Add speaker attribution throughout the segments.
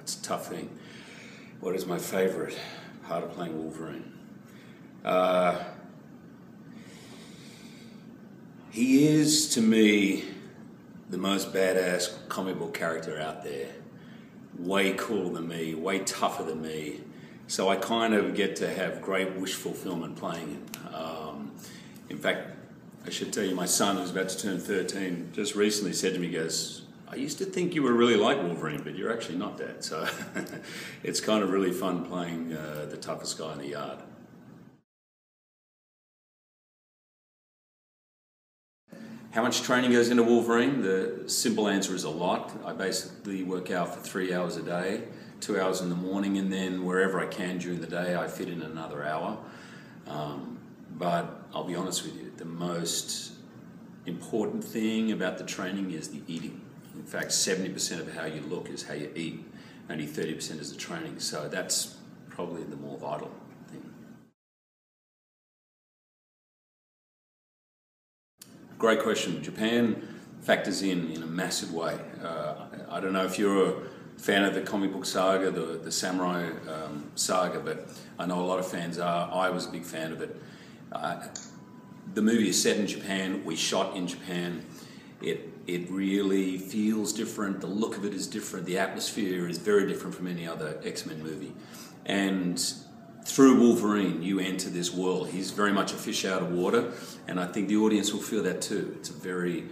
Speaker 1: That's a tough thing. What is my favourite part of playing Wolverine? He is, to me, the most badass comic book character out there. Way cooler than me, way tougher than me. So I kind of get to have great wish fulfillment playing him. In fact, I should tell you, my son, who's about to turn 13, just recently said to me, he goes, I used to think you were really like Wolverine, but you're actually not that. So it's kind of really fun playing the toughest guy in the yard. How much training goes into Wolverine? The simple answer is a lot. I basically work out for 3 hours a day, 2 hours in the morning, and then wherever I can during the day, I fit in another hour. But I'll be honest with you, the most important thing about the training is the eating. In fact, 70% of how you look is how you eat. Only 30% is the training. So that's probably the more vital thing. Great question. Japan factors in a massive way. I don't know if you're a fan of the comic book saga, the samurai saga, but I know a lot of fans are. I was a big fan of it. The movie is set in Japan. We shot in Japan. It really feels different. The look of it is different. The atmosphere is very different from any other X-Men movie. And through Wolverine, you enter this world. He's very much a fish out of water, and I think the audience will feel that too. It's a very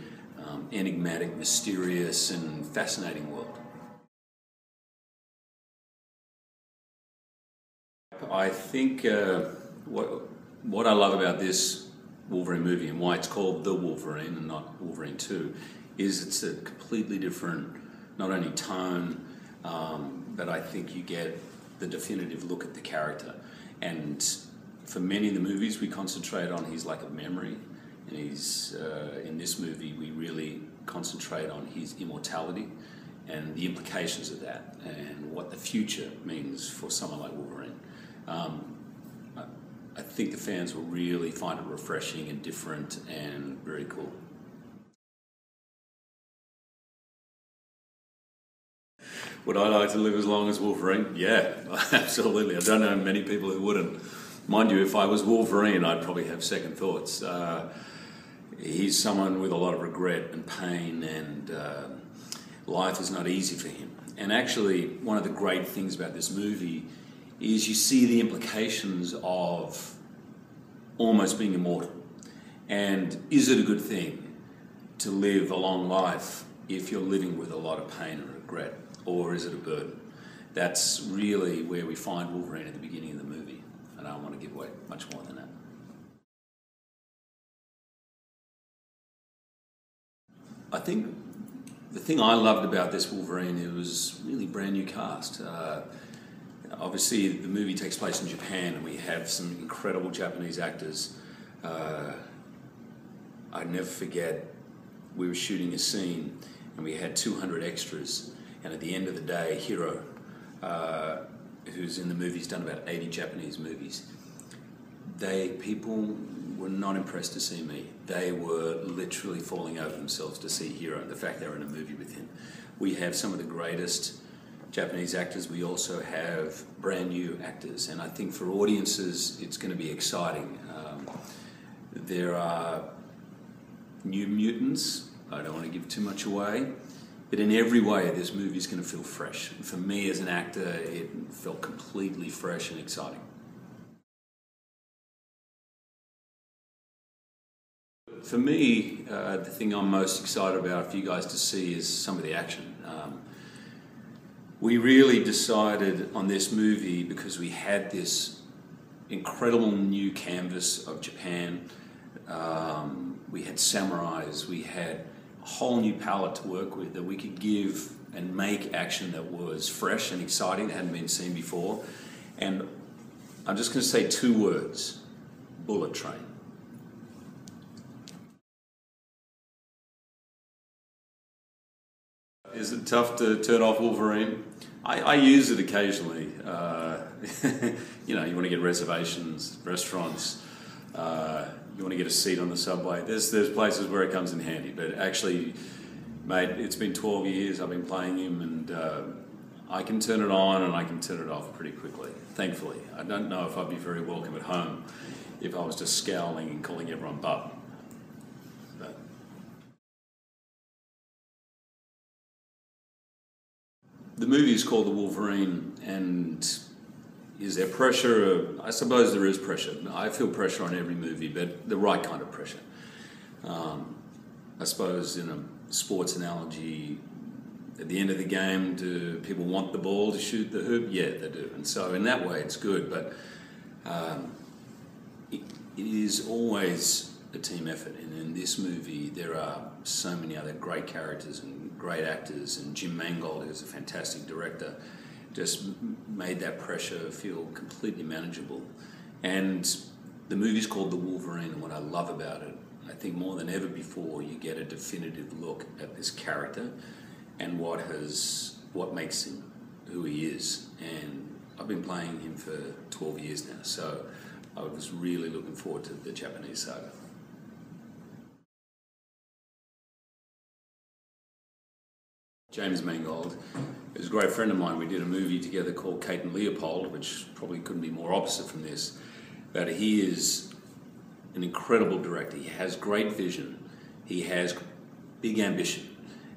Speaker 1: enigmatic, mysterious, and fascinating world. I think what I love about this Wolverine movie and why it's called The Wolverine and not Wolverine 2 is it's a completely different, not only tone, but I think you get the definitive look at the character. And for many of the movies we concentrate on his lack of memory, and in this movie we really concentrate on his immortality and the implications of that and what the future means for someone like Wolverine. I think the fans will really find it refreshing and different and very cool. Would I like to live as long as Wolverine? Yeah, absolutely. I don't know many people who wouldn't. Mind you, if I was Wolverine, I'd probably have second thoughts. He's someone with a lot of regret and pain, and life is not easy for him. And actually, one of the great things about this movie is you see the implications of almost being immortal. And is it a good thing to live a long life if you're living with a lot of pain and regret? Or is it a burden? That's really where we find Wolverine at the beginning of the movie. And I don't want to give away much more than that. I think the thing I loved about this Wolverine, it was really brand new cast. Obviously, the movie takes place in Japan, and we have some incredible Japanese actors. I'd never forget, we were shooting a scene, and we had 200 extras. And at the end of the day, Hiro, who's in the movie, he's done about 80 Japanese movies. People were not impressed to see me. They were literally falling over themselves to see Hiro and the fact they were in a movie with him. We have some of the greatest Japanese actors. We also have brand new actors, and I think for audiences it's going to be exciting. There are new mutants. I don't want to give too much away, but in every way this movie is going to feel fresh. And for me as an actor, it felt completely fresh and exciting. For me, the thing I'm most excited about for you guys to see is some of the action. We really decided on this movie because we had this incredible new canvas of Japan. We had samurais, we had a whole new palette to work with that we could give and make action that was fresh and exciting, that hadn't been seen before. And I'm just going to say 2 words: bullet train. Is it tough to turn off Wolverine? I use it occasionally. You know, you want to get reservations, restaurants, you want to get a seat on the subway. There's places where it comes in handy, but actually, mate, it's been 12 years I've been playing him, and I can turn it on and I can turn it off pretty quickly, thankfully. I don't know if I'd be very welcome at home if I was just scowling and calling everyone bub. But the movie is called The Wolverine, and is there pressure? I suppose there is pressure. I feel pressure on every movie, but the right kind of pressure. I suppose in a sports analogy, at the end of the game, do people want the ball to shoot the hoop? Yeah, they do. And so in that way, it's good. But it is always a team effort. And in this movie, there are so many other great characters and great actors. And Jim Mangold, who's a fantastic director, just made that pressure feel completely manageable. And the movie's called The Wolverine, and what I love about it, I think more than ever before, you get a definitive look at this character and what makes him who he is. And I've been playing him for 12 years now, so I was really looking forward to the Japanese saga. James Mangold is a great friend of mine. We did a movie together called Kate and Leopold, which probably couldn't be more opposite from this. But he is an incredible director. He has great vision. He has big ambition.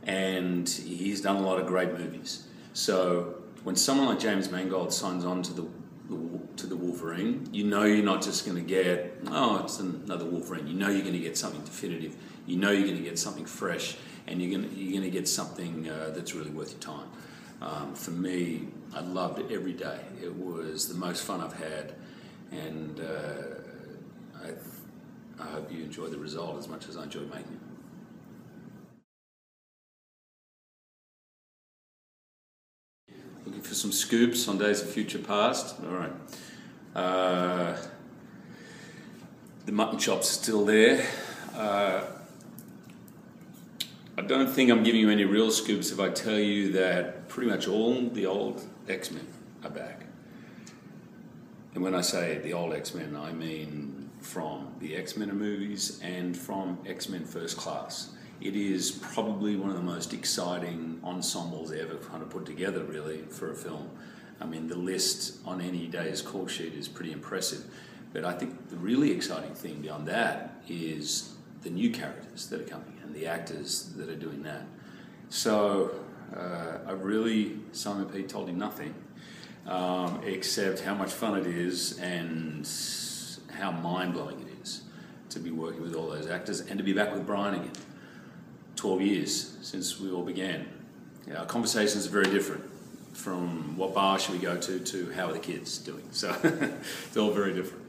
Speaker 1: And he's done a lot of great movies. So when someone like James Mangold signs on to the Wolverine, you know you're not just going to get, oh, it's another Wolverine. You know you're going to get something definitive. You know you're going to get something fresh, and you're going to get something that's really worth your time. For me, I loved it every day. It was the most fun I've had, and I hope you enjoy the result as much as I enjoyed making it. Looking for some scoops on Days of Future Past. All right. The mutton chop's still there. I don't think I'm giving you any real scoops if I tell you that pretty much all the old X-Men are back. And when I say the old X-Men, I mean from the X-Men movies and from X-Men First Class. It is probably one of the most exciting ensembles ever kind of put together, really, for a film. I mean, the list on any day's call sheet is pretty impressive. But I think the really exciting thing beyond that is the new characters that are coming and the actors that are doing that. So Simon Pegg told him nothing, except how much fun it is and how mind-blowing it is to be working with all those actors and to be back with Brian again. 12 years since we all began. Our conversations are very different, from what bar should we go to how are the kids doing. So it's all very different.